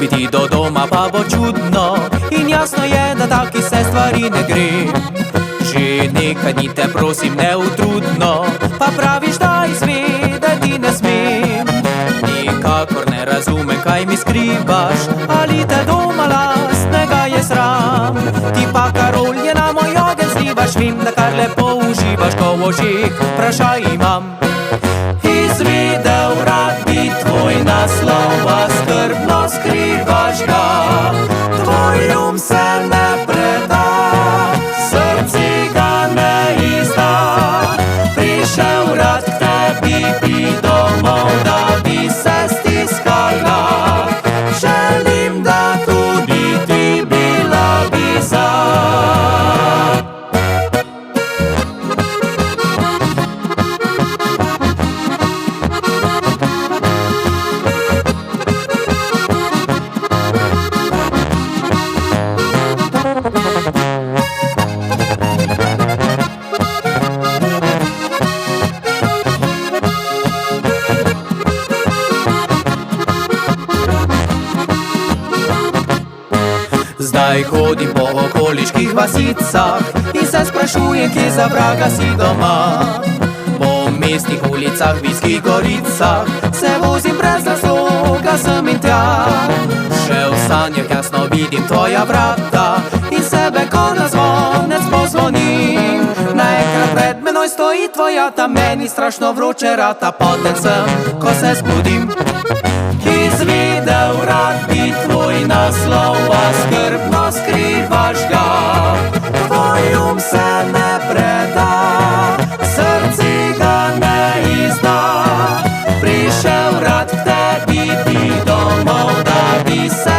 Ljubiti do doma pa bo čudno in jasno je, da taki se stvari ne gre. Že nekaj dni te prosim neutrudno, pa praviš, da izvedeti ne smem. Nikakor ne razumem, kaj mi skrivaš, ali te doma lastnega je sram. Ti pa karolje na moj ogenj zlivaš, vem, da kar lepo uživaš, ko v očeh vprašaj imam. Izvedel rad bi tvoj naslov, a skrbno skrivaš ga. Tvoj um se ne preda, srce ga ne izda. Prišel rad k tebi bi domov, da bi se stiskala. Želim, da tudi ti bila bi za. Zdaj hodim po okoliških vasicah in se sprašujem, kje za vraga si doma. Po mestnih ulicah, Vinskih goricah se vozim brez razloga sem in tja. Še v sanjah jasno vidim tvoja vrata in sebe, ko na zvonec pozvonim. Naenkrat pred menoj stoji tvoja, ta meni strašno vroče rata. Potem sem, ko se zbudim. Izvedel rad bi tvoj naslov, a skrbno skrivaš ga. Tvoj um se ne preda, srce ga ne izda. Prišel rad k tebi bi domov, da bi se